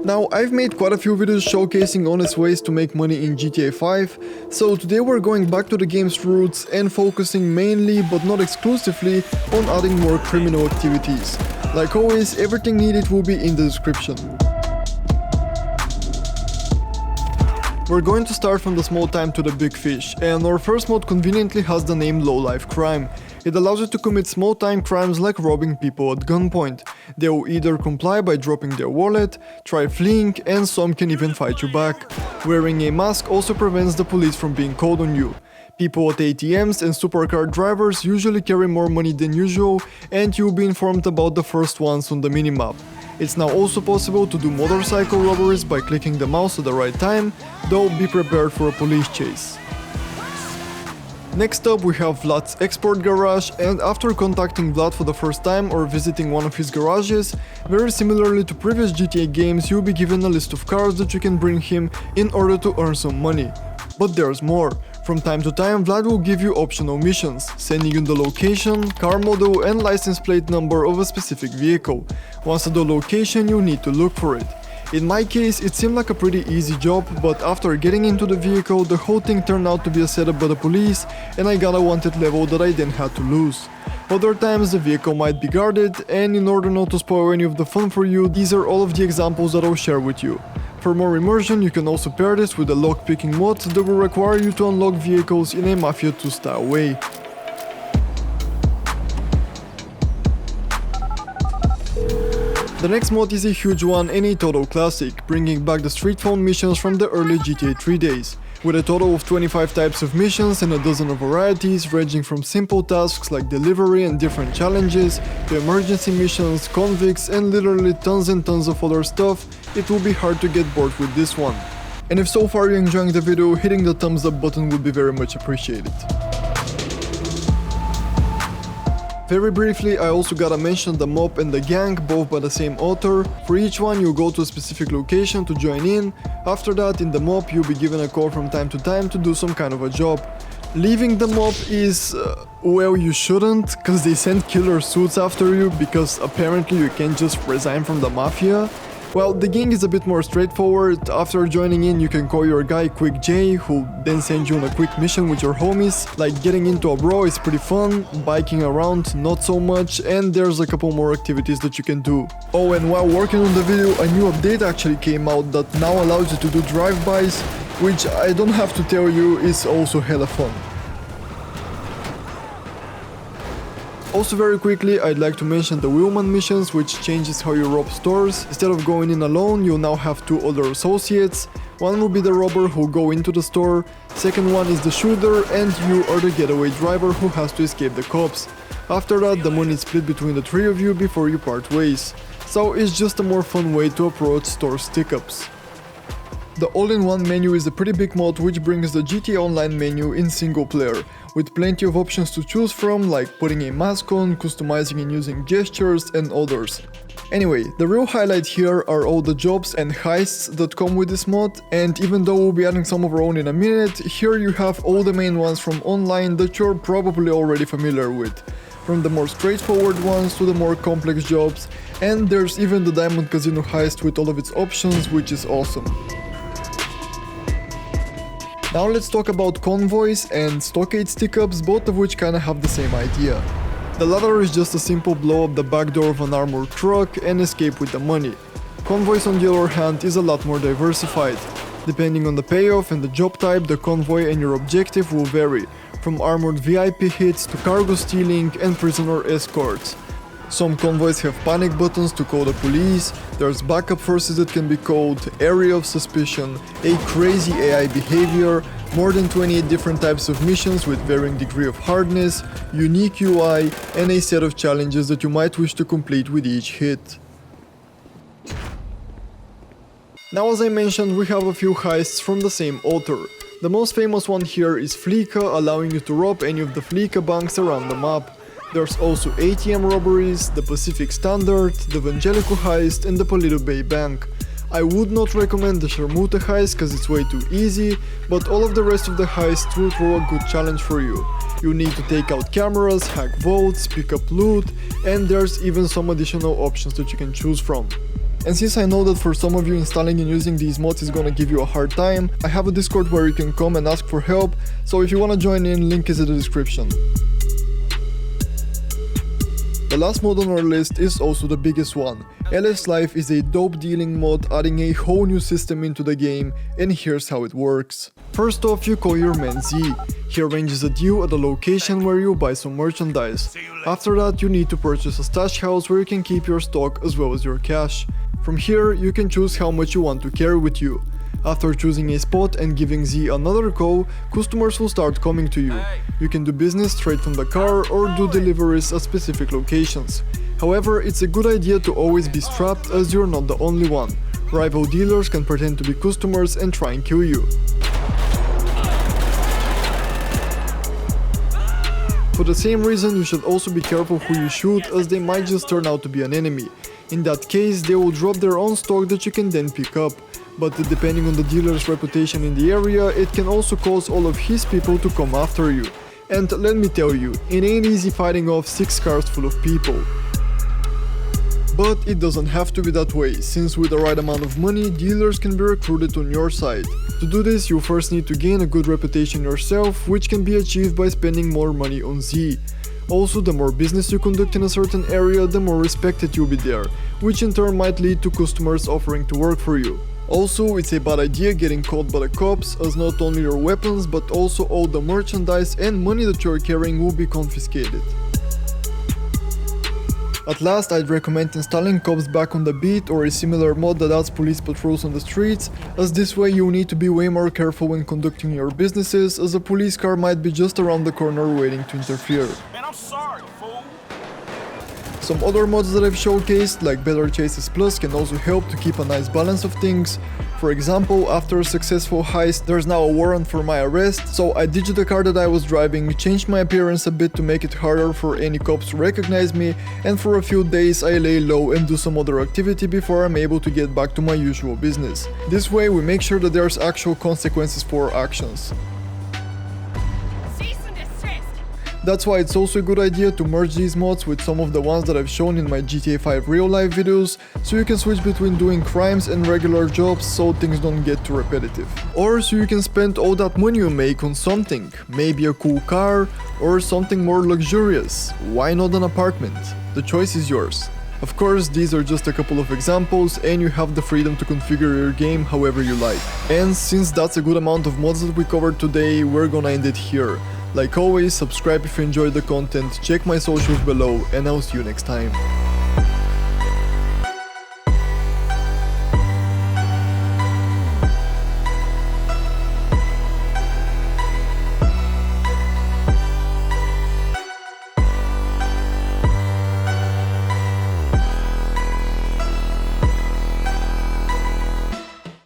Now, I've made quite a few videos showcasing honest ways to make money in GTA 5, so today we're going back to the game's roots and focusing mainly, but not exclusively, on adding more criminal activities. Like always, everything needed will be in the description. We're going to start from the small time to the big fish, and our first mod conveniently has the name Low Life Crime. It allows you to commit small time crimes like robbing people at gunpoint. They will either comply by dropping their wallet, try fleeing, and some can even fight you back. Wearing a mask also prevents the police from being called on you. People at ATMs and supercar drivers usually carry more money than usual, and you'll be informed about the first ones on the minimap. It's now also possible to do motorcycle robberies by clicking the mouse at the right time, though be prepared for a police chase. Next up we have Vlad's export garage, and after contacting Vlad for the first time or visiting one of his garages, very similarly to previous GTA games, you'll be given a list of cars that you can bring him in order to earn some money. But there's more. From time to time Vlad will give you optional missions, sending you the location, car model and license plate number of a specific vehicle. Once at the location you need to look for it. In my case, it seemed like a pretty easy job, but after getting into the vehicle, the whole thing turned out to be a setup by the police, and I got a wanted level that I then had to lose. Other times the vehicle might be guarded, and in order not to spoil any of the fun for you, these are all of the examples that I'll share with you. For more immersion, you can also pair this with a lockpicking mod that will require you to unlock vehicles in a Mafia 2 style way. The next mod is a huge one and a total classic, bringing back the street phone missions from the early GTA 3 days. With a total of 25 types of missions and a dozen of varieties, ranging from simple tasks like delivery and different challenges, to emergency missions, convicts, and literally tons and tons of other stuff, it will be hard to get bored with this one. And if so far you're enjoying the video, hitting the thumbs up button would be very much appreciated. Very briefly, I also gotta mention the mob and the gang, both by the same author. For each one you go to a specific location to join in. After that, in the mob you'll be given a call from time to time to do some kind of a job. Leaving the mob is... well, you shouldn't, cause they send killer suits after you, because apparently you can't just resign from the mafia. Well, the gang is a bit more straightforward. After joining in, you can call your guy Quick J, who then sends you on a quick mission with your homies. Like getting into a brawl is pretty fun, biking around not so much, and there's a couple more activities that you can do. Oh, and while working on the video, a new update actually came out that now allows you to do drive-bys, which I don't have to tell you is also hella fun. Also very quickly, I'd like to mention the Wheelman Missions, which changes how you rob stores. Instead of going in alone, you'll now have two other associates. One will be the robber who'll go into the store, second one is the shooter, and you are the getaway driver who has to escape the cops. After that, the money is split between the three of you before you part ways. So it's just a more fun way to approach store stick-ups. The all-in-one menu is a pretty big mod which brings the GTA Online menu in single player, with plenty of options to choose from, like putting a mask on, customizing and using gestures, and others. Anyway, the real highlight here are all the jobs and heists that come with this mod, and even though we'll be adding some of our own in a minute, here you have all the main ones from online that you're probably already familiar with. From the more straightforward ones to the more complex jobs, and there's even the Diamond Casino heist with all of its options, which is awesome. Now let's talk about convoys and stockade stick-ups, both of which kinda have the same idea. The latter is just a simple blow up the back door of an armored truck and escape with the money. Convoys on the other hand is a lot more diversified. Depending on the payoff and the job type, the convoy and your objective will vary, from armored VIP hits to cargo stealing and prisoner escorts. Some convoys have panic buttons to call the police, there's backup forces that can be called, area of suspicion, a crazy AI behavior, more than 28 different types of missions with varying degree of hardness, unique UI, and a set of challenges that you might wish to complete with each hit. Now, as I mentioned, we have a few heists from the same author. The most famous one here is Fleeka, allowing you to rob any of the Fleeka banks around the map. There's also ATM robberies, the Pacific Standard, the Evangelico heist, and the Paleto Bay Bank. I would not recommend the Sharmuta heist cause it's way too easy, but all of the rest of the heists will throw a good challenge for you. You need to take out cameras, hack votes, pick up loot, and there's even some additional options that you can choose from. And since I know that for some of you installing and using these mods is gonna give you a hard time, I have a Discord where you can come and ask for help, so if you wanna join in, link is in the description. The last mod on our list is also the biggest one. LS Life is a dope dealing mod adding a whole new system into the game, and here's how it works. First off, you call your man Z. He arranges a deal at a location where you buy some merchandise. After that, you need to purchase a stash house where you can keep your stock as well as your cash. From here, you can choose how much you want to carry with you. After choosing a spot and giving Z another call, customers will start coming to you. You can do business straight from the car or do deliveries at specific locations. However, it's a good idea to always be strapped as you're not the only one. Rival dealers can pretend to be customers and try and kill you. For the same reason, you should also be careful who you shoot, as they might just turn out to be an enemy. In that case, they will drop their own stock that you can then pick up. But depending on the dealer's reputation in the area, it can also cause all of his people to come after you. And let me tell you, it ain't easy fighting off 6 cars full of people. But it doesn't have to be that way, since with the right amount of money, dealers can be recruited on your side. To do this, you first need to gain a good reputation yourself, which can be achieved by spending more money on Z. Also, the more business you conduct in a certain area, the more respected you'll be there, which in turn might lead to customers offering to work for you. Also, it's a bad idea getting caught by the cops, as not only your weapons but also all the merchandise and money that you're carrying will be confiscated. At last, I'd recommend installing Cops Back on the Beat or a similar mod that adds police patrols on the streets, as this way you'll need to be way more careful when conducting your businesses, as a police car might be just around the corner waiting to interfere. Man, I'm sorry, fool. Some other mods that I've showcased, like Better Chases Plus, can also help to keep a nice balance of things. For example, after a successful heist, there's now a warrant for my arrest, so I ditched the car that I was driving, changed my appearance a bit to make it harder for any cops to recognize me, and for a few days I lay low and do some other activity before I'm able to get back to my usual business. This way we make sure that there's actual consequences for our actions. That's why it's also a good idea to merge these mods with some of the ones that I've shown in my GTA 5 real life videos, so you can switch between doing crimes and regular jobs so things don't get too repetitive. Or so you can spend all that money you make on something, maybe a cool car or something more luxurious. Why not an apartment? The choice is yours. Of course, these are just a couple of examples and you have the freedom to configure your game however you like. And since that's a good amount of mods that we covered today, we're gonna end it here. Like always, subscribe if you enjoyed the content, check my socials below, and I'll see you next time.